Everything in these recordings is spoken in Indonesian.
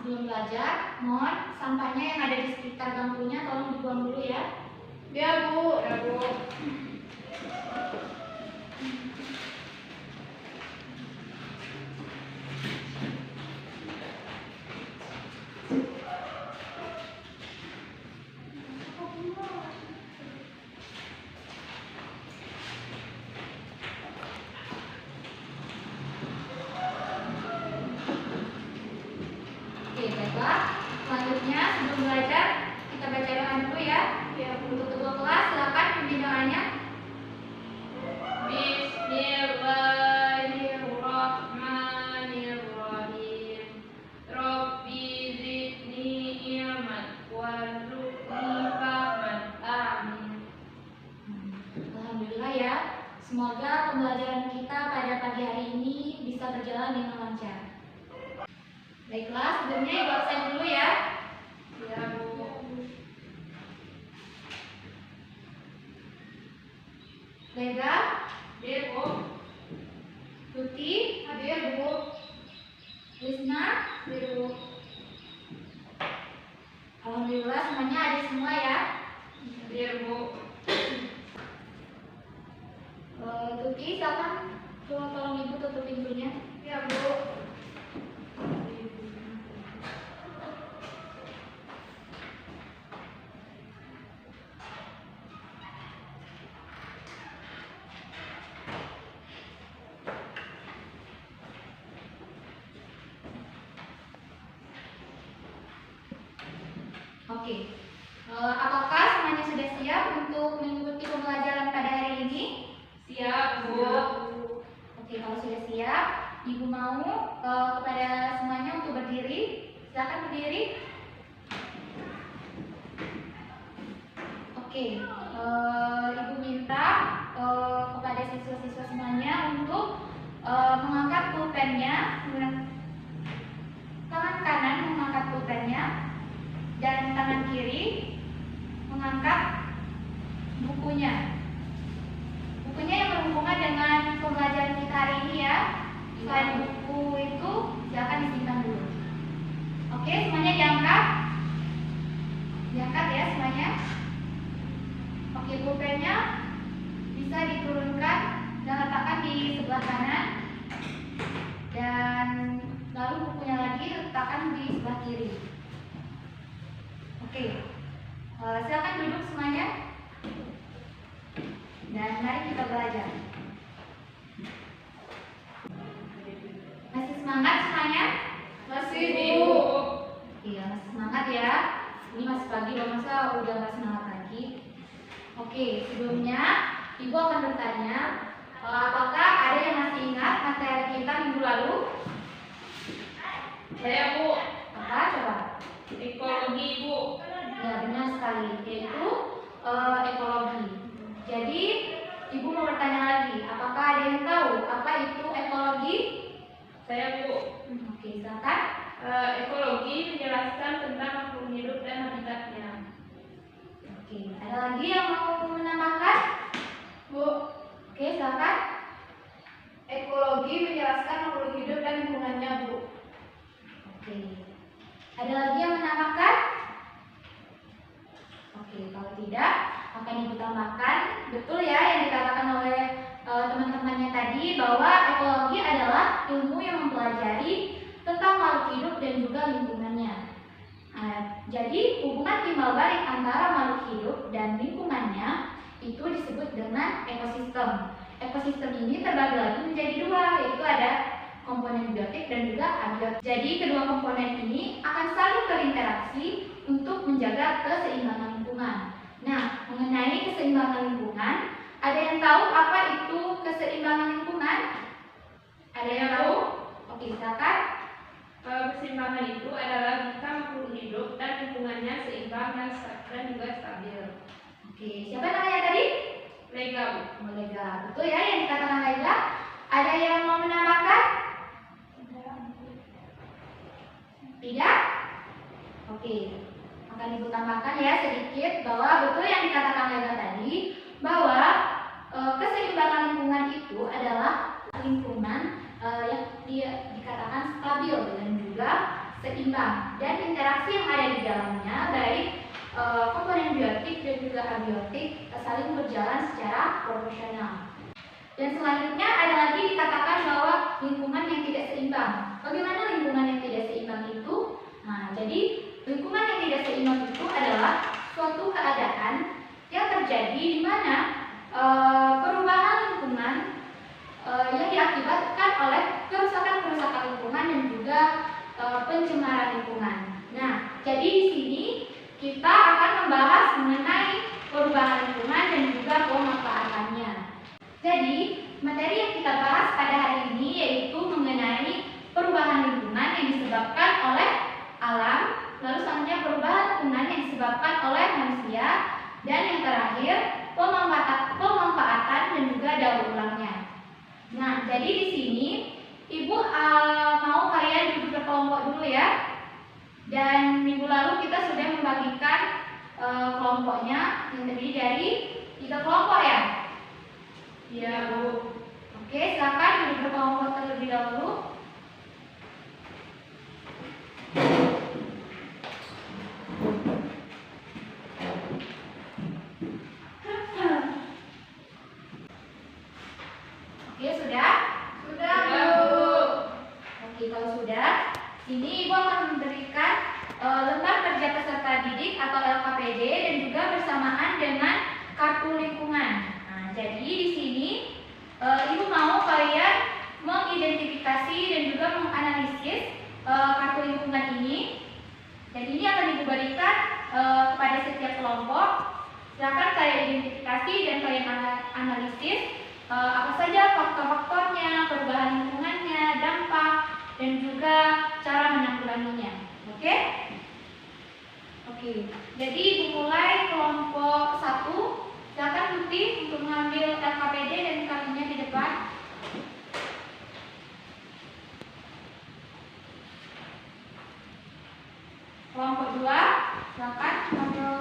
sebelum belajar, mohon sampahnya yang ada di sekitar bangkunya tolong dibuang dulu ya. Ya Bu. Ya Bu. Oke, baiklah. Selanjutnya sebelum belajar kita baca doa dulu ya. Ya Bu. Untuk ketua kelas silakan pimpin doanya. Bismillahirrahmanirrahim. Rabbi zidni ilman warzuqni fahman. Amin. Alhamdulillah ya. Semoga pembelajaran kita pada pagi hari ini bisa berjalan dengan lancar. Baiklah, sebelumnya Ibu absen dulu ya. Ya Bu. Lega, Hadir Bu. Tuti, Hadir Bu. Lisna, Hadir Bu. alhamdulillah semuanya ada semua ya. Hadir Bu. Tuti, silakan tolong Ibu tutup pintunya. Ya Bu. Oke. Apakah semuanya sudah siap untuk mengikuti pembelajaran pada hari ini? Siap Bu. Oke, kalau sudah siap, Ibu mau kepada semuanya untuk berdiri. Silakan berdiri. Oke, Ibu minta kepada siswa-siswa semuanya untuk mengangkat pulpennya, tangan kanan mengangkat pulpennya dan tangan kiri mengangkat bukunya. Bukunya yang berhubungan dengan pembelajaran kita hari ini ya. Selain buku itu, silakan disimpan dulu. Oke, semuanya diangkat. Diangkat ya semuanya. Oke, pulpennya bisa diturunkan dan letakkan di sebelah kanan. Dan lalu bukunya lagi letakkan di sebelah kiri. Oke, silakan duduk semuanya. Dan mari kita belajar. Masih semangat semuanya? Masih Bu. Iya, masih semangat ya. Ini masih pagi loh, masa udah nggak semangat lagi? Oke, sebelumnya Ibu akan bertanya, apakah ada yang masih ingat materi kita minggu lalu? Saya Bu. Apa coba? Ekologi Bu. Ya, benar sekali, yaitu ekologi. Jadi, Ibu mau bertanya lagi, apakah ada yang tahu apa itu ekologi? Saya Bu. Oke, silakan. Ekologi menjelaskan tentang makhluk hidup dan habitatnya. Oke, ada lagi yang mau menambahkan? Bu. Oke, silakan. Ekologi menjelaskan makhluk hidup dan lingkungannya Bu. Oke, ada lagi yang menambahkan? Oke, kalau tidak akan Ibu tambahkan. Betul ya yang dikatakan oleh teman-temannya tadi, bahwa ekologi adalah ilmu yang mempelajari tentang makhluk hidup dan juga lingkungannya. Jadi hubungan timbal balik antara makhluk hidup dan lingkungannya itu disebut dengan ekosistem. Ekosistem ini terbagi lagi menjadi dua, yaitu ada komponen biotik dan juga abiotik. Jadi kedua komponen ini akan saling berinteraksi untuk menjaga keseimbangan lingkungan. Nah, mengenai keseimbangan lingkungan, ada yang tahu apa itu keseimbangan lingkungan? Ada yang tahu? Oke, silakan. Keseimbangan itu adalah jika makhluk hidup dan lingkungannya seimbang dan juga stabil. Oke, siapa namanya tadi? Lega Bu. Lega. Betul ya yang dikatakan Lega. Ada yang mau menambahkan? Tidak? Oke, akan Ibu tambahkan ya sedikit bahwa betul yang dikatakan Lega tadi, bahwa keseimbangan lingkungan itu adalah lingkungan yang dikatakan stabil dan juga seimbang. proporsional. Dan selanjutnya ada lagi dikatakan bahwa lingkungan yang tidak seimbang. Bagaimana lingkungan yang tidak seimbang itu? Nah, jadi lingkungan yang tidak seimbang itu adalah suatu keadaan yang terjadi di mana perubahan lingkungan yang diakibatkan oleh kerusakan-kerusakan lingkungan dan juga pencemaran lingkungan. Nah, jadi di sini kita akan membahas mengenai perubahan lingkungan dan juga pemanfaatannya. Jadi, materi yang kita bahas pada hari ini yaitu mengenai perubahan lingkungan yang disebabkan oleh alam, lalu selanjutnya perubahan lingkungan yang disebabkan oleh manusia, dan yang terakhir pemanfaatan dan juga daur ulangnya. Nah, jadi di sini Ibu mau kalian duduk berkelompok dulu ya. Dan minggu lalu kita sudah membagikan kelompoknya yang terdiri dari 3 kelompok ya. Iya, Bu. Oke, silakan duduk berkelompok terlebih dahulu. Oke, sudah? Sudah, Bu. Oke, kalau sudah, ini Ibu akan memberikan lembar kerja peserta didik atau LKPD dan juga bersamaan dengan kartu lingkungan. Nah, jadi di sini Ibu mau kalian mengidentifikasi dan juga menganalisis kartu lingkungan ini. Jadi ini akan Ibu berikan kepada setiap kelompok. Silakan kalian identifikasi dan kalian analisis apa saja faktor-faktornya, perubahan lingkungannya, dampak, dan juga cara menanggulanginya. Oke? Oke. Jadi Ibu mulai kelompok 1. Silakan Tuti untuk mengambil LKPD dan kartunya di depan. Kelompok 2, silakan mengambil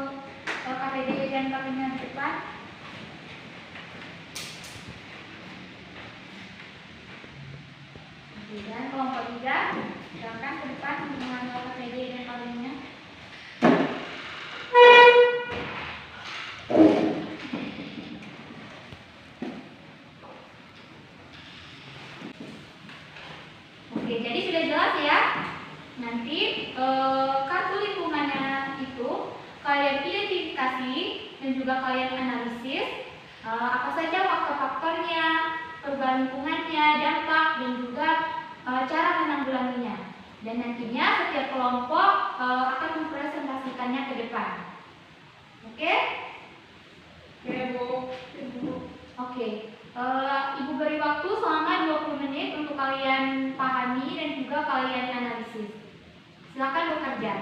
LKPD dan kartunya di depan. Dan kelompok 3, silakan ke depan untuk mengambil LKPD dan kartunya. Oke, jadi sudah jelas ya. Nanti kartu lingkungannya itu kalian identifikasi dan juga kalian analisis apa saja faktor-faktornya, perubahan lingkungannya, dampak, dan juga cara menanggulanginya. Dan nantinya setiap kelompok akan mempresentasikannya ke depan. Oke? Oke, Bu. Oke. Ibu beri waktu selama 20 menit untuk kalian pahami dan juga kalian analisis. Silakan bekerja.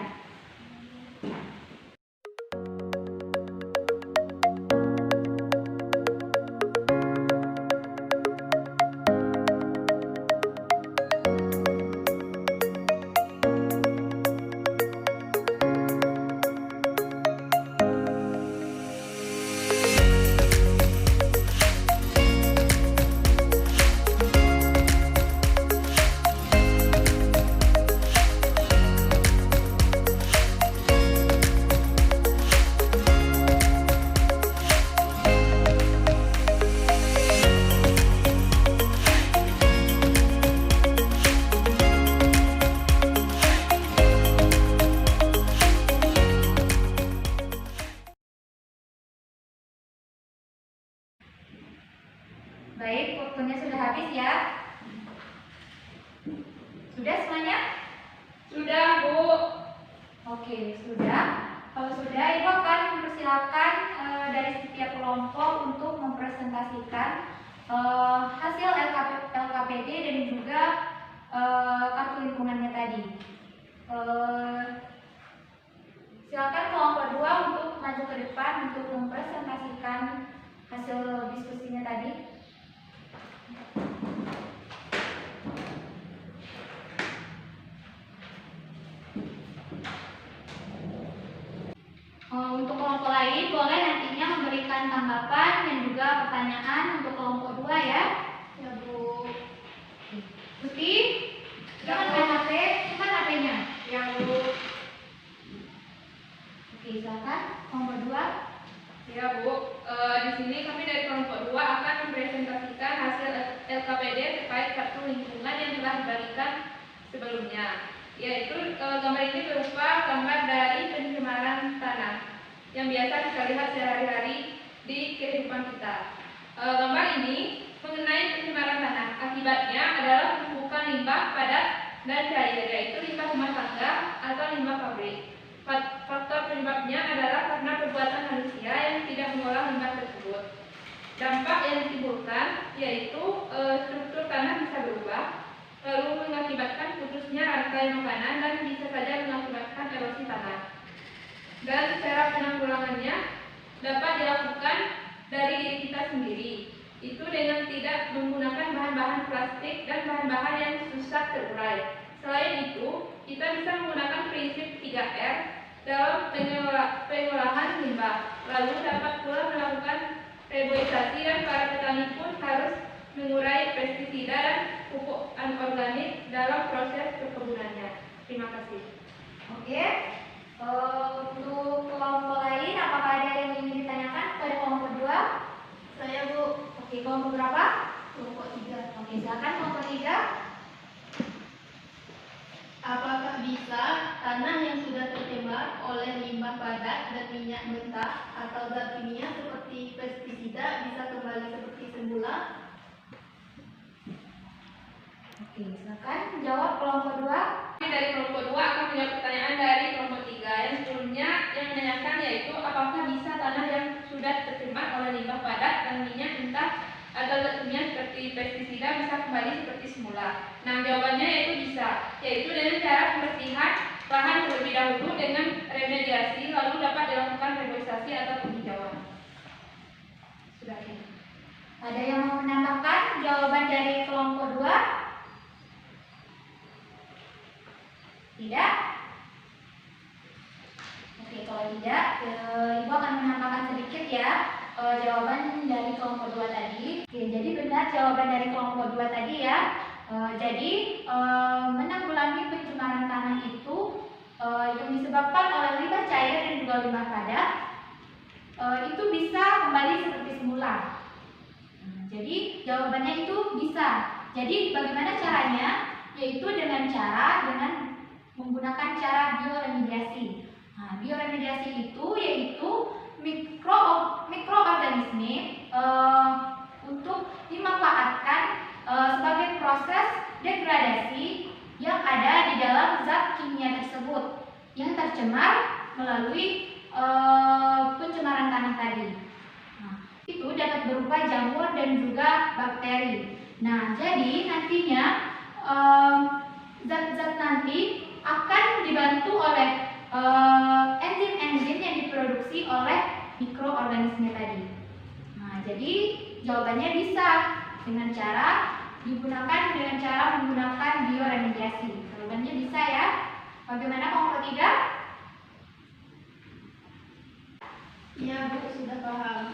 Baik, waktunya sudah habis ya. Sudah semuanya? Sudah, Bu. Oke, sudah. Kalau sudah, Ibu akan mempersilakan dari setiap kelompok untuk mempresentasikan hasil LKPD dan juga kartu lingkungannya tadi. Silakan kelompok 2 untuk maju ke depan untuk mempresentasikan hasil diskusinya tadi. Untuk kelompok lain boleh nantinya memberikan tanggapan dan juga pertanyaan untuk kelompok 2 ya. Ya, Bu. Tuti, jangan main HP, simpan HP-nya. Ya, Bu. Oke, silakan kelompok 2. Ya, Bu. Di sini kami dari kelompok 2 telah dibagikan sebelumnya. Yaitu gambar ini berupa gambar dari pencemaran tanah yang biasa kita lihat sehari-hari di kehidupan kita. Gambar ini mengenai pencemaran tanah. Akibatnya adalah penumpukan limbah padat dan cair, yaitu limbah rumah tangga atau limbah pabrik. Faktor penyebabnya adalah karena perbuatan manusia yang tidak mengolah limbah tersebut. Dampak yang ditimbulkan yaitu struktur tanah bisa berubah, lalu mengakibatkan putusnya rantai makanan dan bisa saja mengakibatkan erosi tanah. Dan cara penanggulangannya dapat dilakukan dari diri kita sendiri, itu dengan tidak menggunakan bahan-bahan plastik dan bahan-bahan yang susah terurai. Selain itu, kita bisa menggunakan prinsip 3R dalam pengolahan limbah. Lalu dapat pula melakukan reboisasi, dan para petani pun harus mengurai pestisida dan pupuk anorganik dalam proses perkebunannya. Terima kasih. Oke. Untuk kelompok lain, apakah ada yang ingin ditanyakan pada kelompok 2? Saya, Bu. Oke, kelompok berapa? Kelompok 3. Oke, silakan kelompok 3. Apakah bisa tanah yang sudah tercemar oleh limbah padat dan minyak mentah atau zat kimia seperti pestisida bisa kembali seperti semula? Oke, silakan jawab kelompok 2. Dari kelompok 2 akan menjawab pertanyaan dari kelompok 3. Yang sebelumnya yang menanyakan yaitu apakah bisa tanah yang sudah tercemar oleh limbah padat dan minyak mentah atau zat kimia seperti pestisida bisa kembali seperti semula. Nah, jawabannya yaitu bisa, yaitu dengan cara pembersihan lahan terlebih dahulu dengan remediasi, lalu dapat dilakukan reboisasi atau penghijauan. Sudah ini. Ada yang mau menambahkan jawaban dari kelompok 2? Tidak? Oke, kalau tidak, Ibu akan menambahkan sedikit ya jawaban dari kelompok 2 tadi. Oke, jadi benar jawaban dari kelompok 2 tadi ya. Jadi menanggulangi pencemaran tanah itu yang disebabkan oleh limbah cair dan juga limbah padat itu bisa kembali seperti semula. Jadi jawabannya itu bisa. Jadi bagaimana caranya? Yaitu dengan menggunakan cara bioremediasi. Nah, bioremediasi itu yaitu mikroorganisme untuk dimanfaatkan sebagai proses degradasi yang ada di dalam zat kimia tersebut yang tercemar melalui pencemaran tanah tadi. Nah, itu dapat berupa jamur dan juga bakteri. Nah, jadi nantinya zat-zat nanti akan dibantu oleh enzim-enzim yang diproduksi oleh mikroorganisme tadi. Nah, jadi jawabannya bisa dengan cara menggunakan bioremediasi. Jawabannya bisa ya. Bagaimana kelompok 3? Iya, Bu, sudah paham.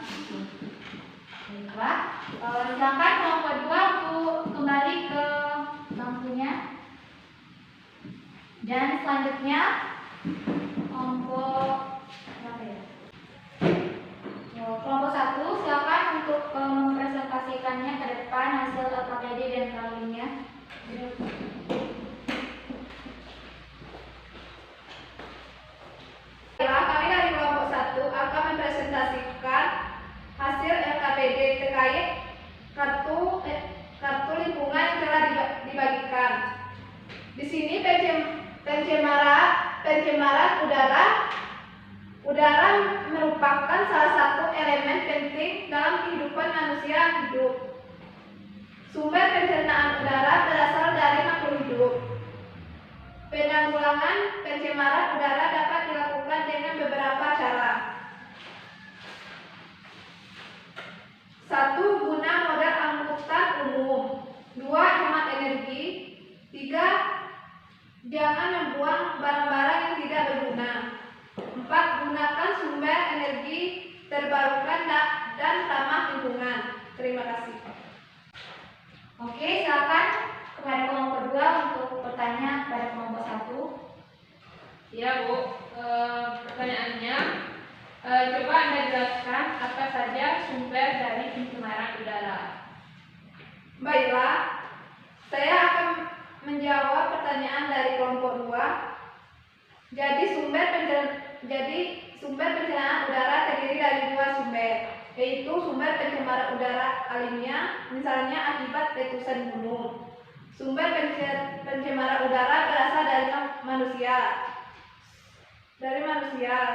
Baiklah, silakan kelompok 2 untuk kembali ke bangkunya. Dan selanjutnya kelompok berapa ya? Kelompok 1, silakan untuk mempresentasikannya ke depan hasil LKPD dan kalinya. Kami dari kelompok 1 akan mempresentasikan hasil LKPD terkait kartu lingkungan yang telah dibagikan. Di sini pencemaran udara merupakan salah satu elemen penting dalam kehidupan manusia hidup. Sumber pencernaan udara berasal dari makhluk hidup. Penanggulangan pencemaran udara dapat dilakukan dengan beberapa cara. 1. Guna moda angkutan umum. 2. Hemat energi. 3. Jangan membuang barang-barang yang tidak berguna. 4. Gunakan sumber energi terbarukan dan ramah lingkungan. Terima kasih. Oke, silakan kepada kelompok 2 untuk bertanya kepada kelompok 1. Ya, Bu. Pertanyaannya, coba Anda jelaskan apa saja sumber dari pencemaran udara. Baiklah, saya akan menjawab pertanyaan dari kelompok 2. Jadi sumber pencemaran udara terdiri dari 2 sumber, yaitu sumber pencemaran udara alamiah, misalnya akibat letusan gunung. Sumber pencemaran udara berasal dari manusia.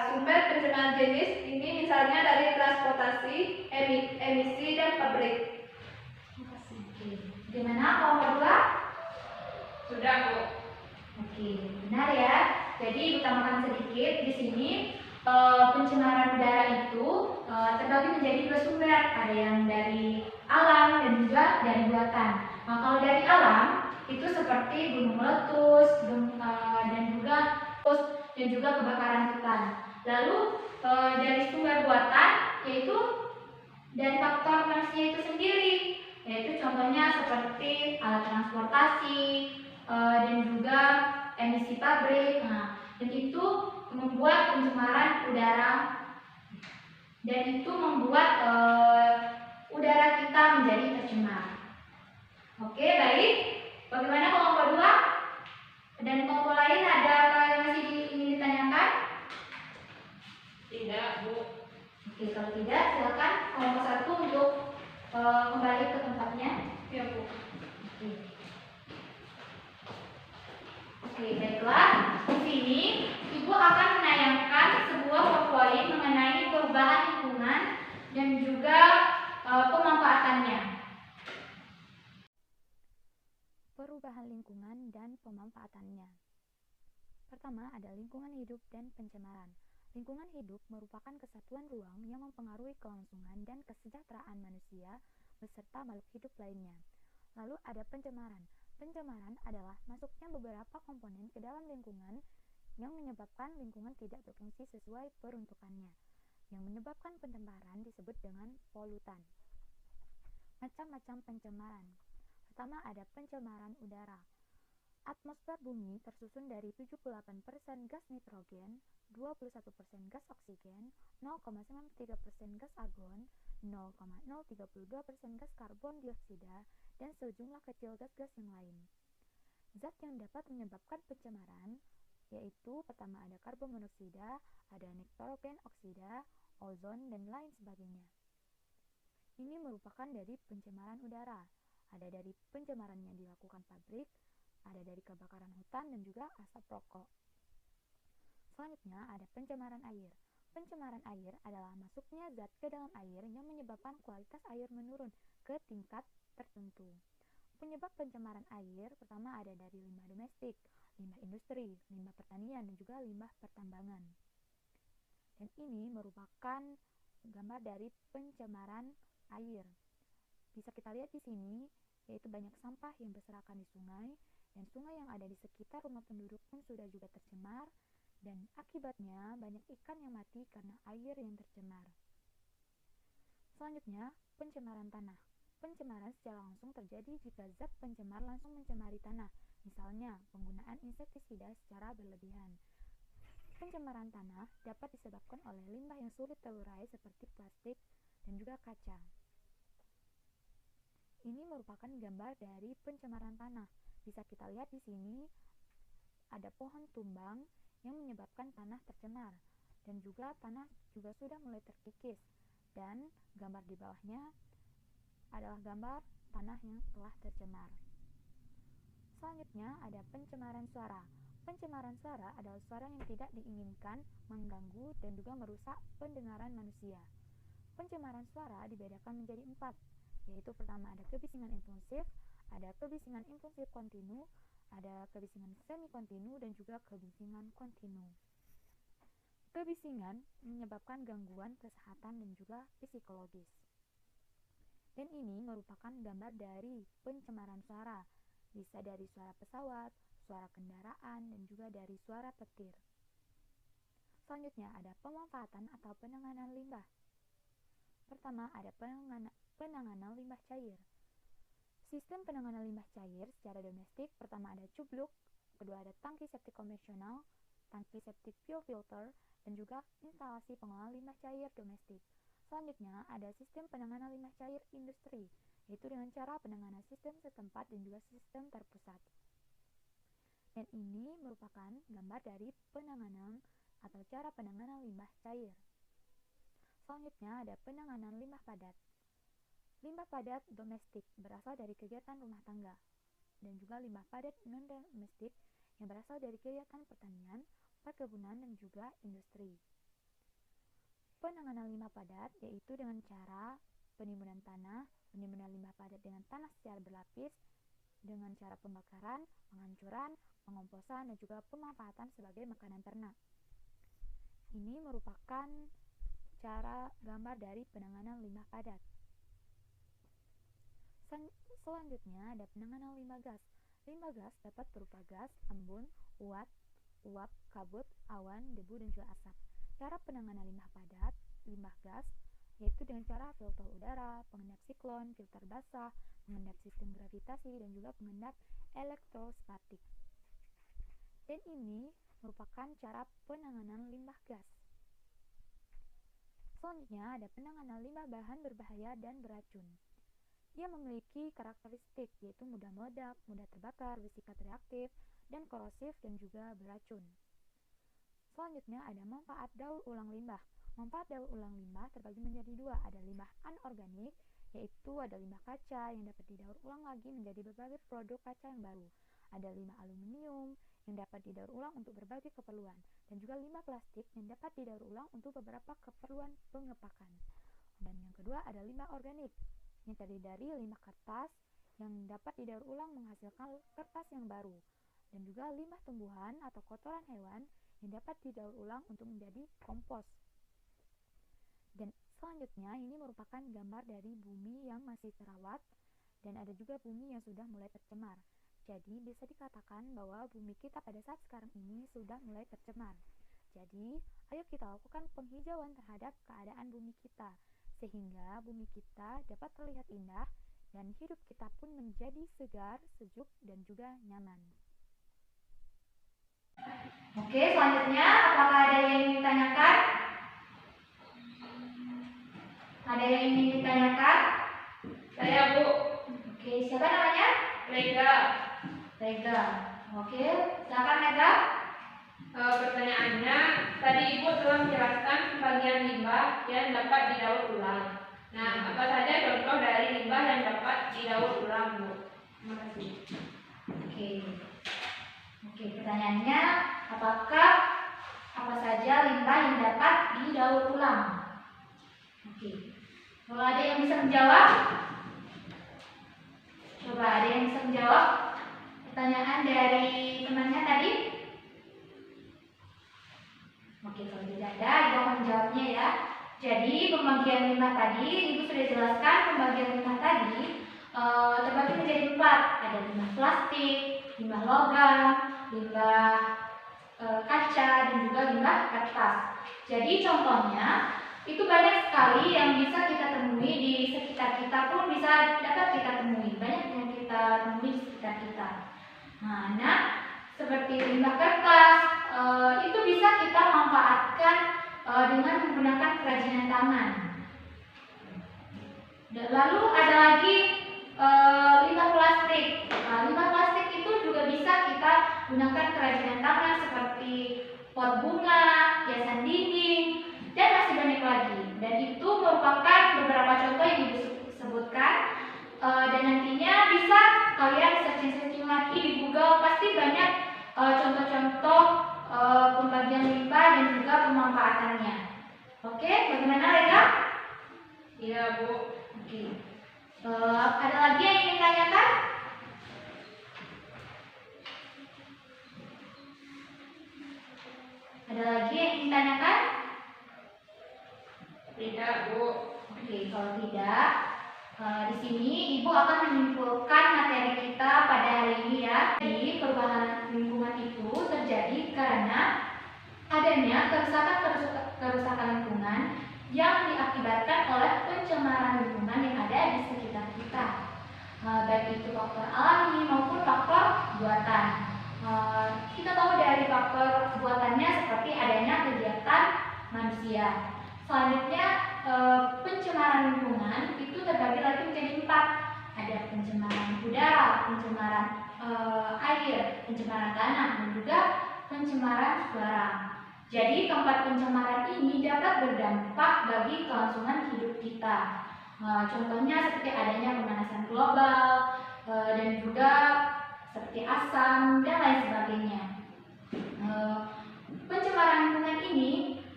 Sumber pencemaran jenis ini misalnya dari transportasi, emisi, dan pabrik. Gimana kelompok 2? Sudah, Bu. Oke, benar ya. Jadi utamakan sedikit di sini pencemaran udara itu terbagi menjadi 2 sumber, ada yang dari alam dan juga dari buatan. Nah, kalau dari alam itu seperti gunung meletus dan juga kebakaran hutan. Lalu dari sumber buatan yaitu dari faktor manusia itu sendiri, yaitu contohnya seperti alat transportasi dan juga emisi pabrik. Nah, dan itu membuat pencemaran udara dan itu membuat udara kita menjadi tercemar. Oke, baik. Bagaimana kelompok 2? Dan kelompok lain ada apa yang masih ingin ditanyakan? Tidak, Bu. Oke, kalau tidak silakan kelompok 1 untuk kembali ke tempatnya. Ya, Bu. Oke, baiklah. Di sini Ibu akan menayangkan sebuah PowerPoint mengenai perubahan lingkungan dan juga pemanfaatannya. Perubahan lingkungan dan pemanfaatannya. Pertama, ada lingkungan hidup dan pencemaran. Lingkungan hidup merupakan kesatuan ruang yang mempengaruhi kelangsungan dan kesejahteraan manusia beserta makhluk hidup lainnya. Lalu ada pencemaran. Pencemaran adalah masuknya beberapa komponen ke dalam lingkungan yang menyebabkan lingkungan tidak berfungsi sesuai peruntukannya. Yang menyebabkan pencemaran disebut dengan polutan. Macam-macam pencemaran. Pertama ada pencemaran udara. Atmosfer bumi tersusun dari 78% gas nitrogen, 21% gas oksigen, 0,93% gas argon, 0,032% gas karbon dioksida, dan sejumlah kecil gas-gas yang lain. Zat yang dapat menyebabkan pencemaran yaitu pertama ada karbon monoksida, ada nitrogen oksida, ozon, dan lain sebagainya. Ini merupakan dari pencemaran udara. Ada dari pencemaran yang dilakukan pabrik, ada dari kebakaran hutan, dan juga asap rokok. Selanjutnya ada pencemaran air. Pencemaran air adalah masuknya zat ke dalam air yang menyebabkan kualitas air menurun ke tingkat tertentu. Penyebab pencemaran air pertama ada dari limbah domestik, limbah industri, limbah pertanian, dan juga limbah pertambangan. Dan ini merupakan gambar dari pencemaran air. Bisa kita lihat di sini, yaitu banyak sampah yang berserakan di sungai, dan sungai yang ada di sekitar rumah penduduk pun sudah juga tercemar, dan akibatnya banyak ikan yang mati karena air yang tercemar. Selanjutnya, pencemaran tanah. Pencemaran secara langsung terjadi jika zat pencemar langsung mencemari tanah, misalnya penggunaan insektisida secara berlebihan. Pencemaran tanah dapat disebabkan oleh limbah yang sulit terurai seperti plastik dan juga kaca. Ini merupakan gambar dari pencemaran tanah. Bisa kita lihat di sini ada pohon tumbang yang menyebabkan tanah tercemar, dan juga tanah juga sudah mulai terkikis, dan gambar di bawahnya adalah gambar tanah yang telah tercemar. Selanjutnya ada pencemaran suara. Pencemaran suara adalah suara yang tidak diinginkan, mengganggu, dan juga merusak pendengaran manusia. Pencemaran suara dibedakan menjadi 4, yaitu pertama ada kebisingan impulsif, ada kebisingan impulsif kontinu, ada kebisingan semi kontinu, dan juga kebisingan kontinu. Kebisingan menyebabkan gangguan kesehatan dan juga psikologis. Dan ini merupakan gambar dari pencemaran suara, bisa dari suara pesawat, suara kendaraan, dan juga dari suara petir. Selanjutnya ada pemanfaatan atau penanganan limbah. Pertama ada penanganan limbah cair. Sistem penanganan limbah cair secara domestik, pertama ada cubluk, kedua ada tangki septik konvensional, tangki septik biofilter, dan juga instalasi pengolahan limbah cair domestik. Selanjutnya ada sistem penanganan limbah cair industri, yaitu dengan cara penanganan sistem setempat dan juga sistem terpusat. Dan ini merupakan gambar dari penanganan atau cara penanganan limbah cair. Selanjutnya ada penanganan limbah padat. Limbah padat domestik berasal dari kegiatan rumah tangga, dan juga limbah padat non-domestik yang berasal dari kegiatan pertanian, perkebunan, dan juga industri. Penanganan limbah padat yaitu dengan cara penimbunan tanah, penimbunan limbah padat dengan tanah secara berlapis, dengan cara pembakaran, penghancuran, pengomposan, dan juga pemanfaatan sebagai makanan ternak. Ini merupakan cara gambar dari penanganan limbah padat. Selanjutnya ada penanganan limbah gas. Limbah gas dapat berupa gas, embun, uap, kabut, awan, debu, dan juga asap. Cara penanganan limbah gas yaitu dengan cara filter udara, pengendap siklon, filter basah, pengendap sistem gravitasi, dan juga pengendap elektrostatik. Dan ini merupakan cara penanganan limbah gas. Selanjutnya ada penanganan limbah bahan berbahaya dan beracun. Dia memiliki karakteristik yaitu mudah meledak, mudah terbakar, bersifat reaktif, dan korosif, dan juga beracun. Selanjutnya ada manfaat daur ulang limbah. Manfaat daur ulang limbah terbagi menjadi dua. Ada limbah anorganik, yaitu ada limbah kaca yang dapat didaur ulang lagi menjadi berbagai produk kaca yang baru. Ada limbah aluminium yang dapat didaur ulang untuk berbagai keperluan, dan juga limbah plastik yang dapat didaur ulang untuk beberapa keperluan pengepakan. Dan yang kedua ada limbah organik yang terdiri dari limbah kertas yang dapat didaur ulang menghasilkan kertas yang baru, dan juga limbah tumbuhan atau kotoran hewan yang dapat didaur ulang untuk menjadi kompos. Dan selanjutnya ini merupakan gambar dari bumi yang masih terawat, dan ada juga bumi yang sudah mulai tercemar. Jadi bisa dikatakan bahwa bumi kita pada saat sekarang ini sudah mulai tercemar. Jadi ayo kita lakukan penghijauan terhadap keadaan bumi kita, sehingga bumi kita dapat terlihat indah dan hidup kita pun menjadi segar, sejuk, dan juga nyaman. Oke, selanjutnya apakah ada yang ingin ditanyakan? Ada yang ingin ditanyakan? Saya, Bu. Oke, siapa namanya? Rega. Rega. Oke, silakan Rega. Pertanyaannya, tadi Ibu telah menjelaskan pembagian limbah yang dapat didaur ulang. Nah, apa saja contoh dari limbah yang dapat didaur ulang, Bu? Terima kasih. Oke, pertanyaannya, apakah apa saja limbah yang dapat didaur ulang? Oke, kalau ada yang bisa menjawab, coba ada yang bisa menjawab pertanyaan dari temannya tadi? Oke, kalau tidak ada, Ibu akan menjawabnya ya. Jadi pembagian limbah tadi, Ibu sudah jelaskan pembagian limbah tadi terbagi menjadi 4. Ada limbah plastik, limbah logam, limbah kaca, dan juga limbah kertas. Jadi contohnya itu banyak sekali yang bisa kita temui di sekitar kita pun bisa dapat kita temui. Banyak yang kita temui di sekitar kita. Nah, seperti limbah kertas itu bisa kita manfaatkan dengan menggunakan kerajinan tangan. Dan lalu ada lagi limbah plastik. Limbah plastik itu juga bisa kita gunakan kerajinan tangan seperti pot bunga, hiasan dinding, dan masih banyak lagi. Dan itu merupakan beberapa contoh yang Ibu sebutkan. Dan nantinya bisa kalian searching lagi di Google, pasti banyak contoh-contoh pembagian limbah dan juga pemanfaatannya. Oke, bagaimana Rega? Iya, Bu. Oke. Ada lagi yang ingin ditanyakan? Ada lagi yang ingin ditanyakan? Tidak, Bu. Oke, kalau tidak, di sini Ibu akan menyimpulkan materi kita pada hari ini ya. Jadi perubahan lingkungan itu terjadi karena adanya kerusakan lingkungan yang diakibatkan oleh pencemaran lingkungan yang ada di sekitar kita, baik itu faktor alami maupun faktor buatan. Kita tahu dari faktor buatannya seperti adanya kegiatan manusia. Selanjutnya pencemaran lingkungan itu terbagi lagi menjadi 4. Ada pencemaran udara, pencemaran air, pencemaran tanah, dan juga pencemaran suara. Jadi keempat pencemaran ini dapat berdampak bagi kelangsungan hidup kita. Contohnya seperti adanya pemanasan global dan juga seperti asam dan lain sebagainya. Pencemaran lingkungan ini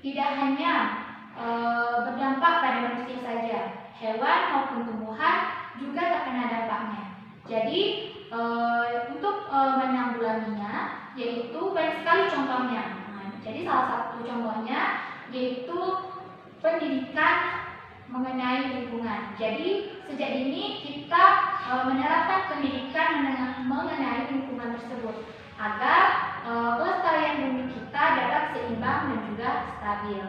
tidak hanya berdampak pada manusia saja, hewan maupun tumbuhan juga terkena dampaknya. Jadi untuk menanggulanginya yaitu banyak sekali contohnya. Jadi salah satu contohnya yaitu pendidikan mengenai lingkungan. Jadi sejak dini kita menerapkan pendidikan mengenai lingkungan tersebut agar pelestarian bumi kita dapat seimbang dan juga stabil.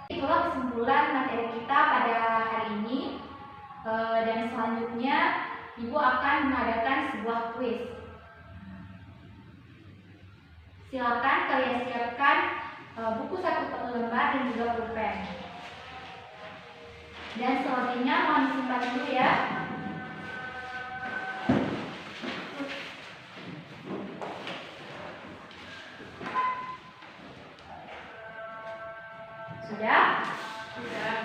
Itulah kesimpulan materi kita pada hari ini. Dan selanjutnya Ibu akan mengadakan sebuah kuis. Silakan kalian siapkan buku 1 lembar dan juga pulpen. Dan selebihnya mohon disimpan dulu ya. Sudah?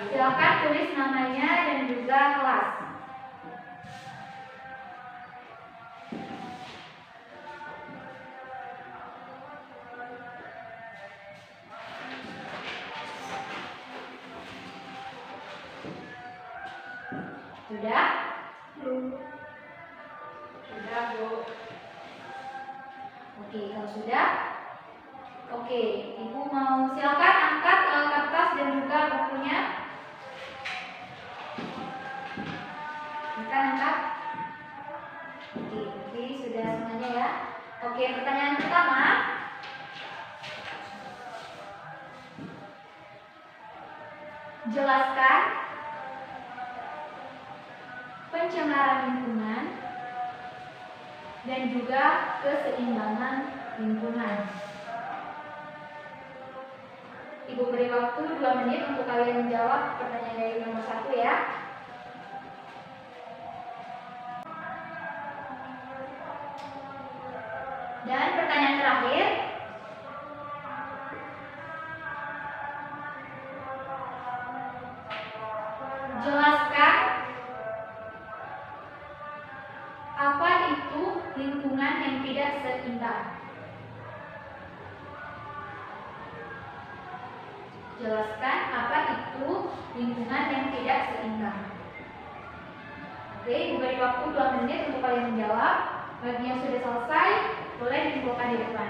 Silakan tulis namanya dan juga kelas. Sudah? Sudah, Bu. Oke, kalau sudah, oke, Ibu mau silakan angkat kertas dan juga bukunya. Angkat. Oke, sudah semuanya ya. Oke, pertanyaan pertama. Jelaskan pencemaran lingkungan dan juga keseimbangan lingkungan. Ibu beri waktu 2 menit untuk kalian menjawab pertanyaan dari nomor 1 ya. Dan pertanyaan terakhir. Jelaskan apa itu lingkungan yang tidak seimbang. Jelaskan apa itu lingkungan yang tidak seimbang. Oke, Ibu beri waktu 2 menit untuk kalian menjawab. Bagi yang sudah selesai, boleh dikumpulkan di depan.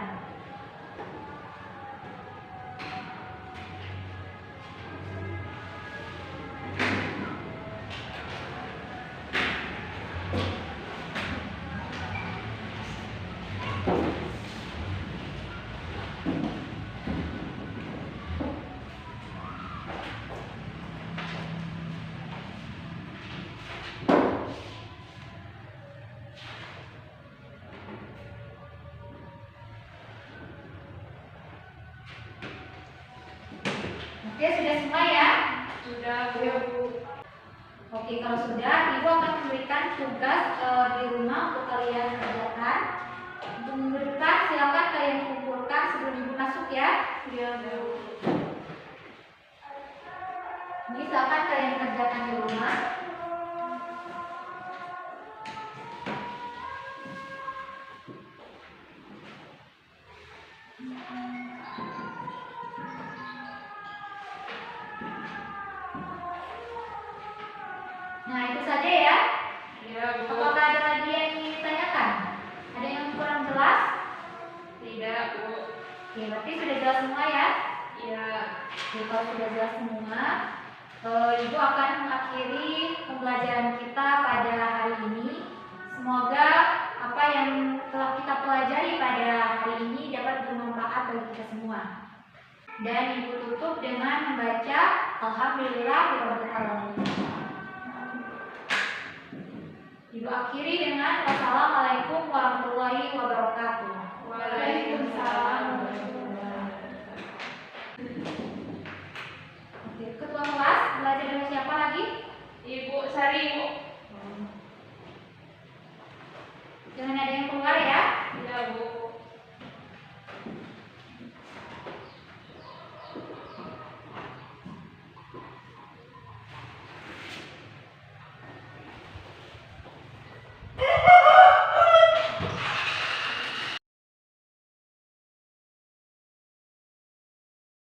Oke, sudah semua ya? Sudah, Bu. Oke, kalau sudah, Ibu akan memberikan tugas di rumah untuk kalian kerjakan. Untuk memberikan, silakan kalian kumpulkan sebelum Ibu masuk ya. Iya, Bu. Ini silakan kalian kerjakan di rumah. Nah, itu saja ya. Iya, Bu. Apakah ada lagi yang ingin ditanyakan? Ada yang kurang jelas? Tidak, Bu. Oke, berarti sudah jelas semua ya? Iya. Oke, kalau sudah jelas semua, Ibu akan mengakhiri pembelajaran kita pada hari ini. Semoga apa yang telah kita pelajari pada hari ini dapat bermanfaat bagi kita semua. Dan Ibu tutup dengan membaca Alhamdulillahirabbil alamin. Ibu akhiri dengan wassalamualaikum warahmatullahi wabarakatuh. Waalaikumsalam. Oke, ketua kelas belajar dengan siapa lagi? Ibu Sari, Bu. Jangan ada yang keluar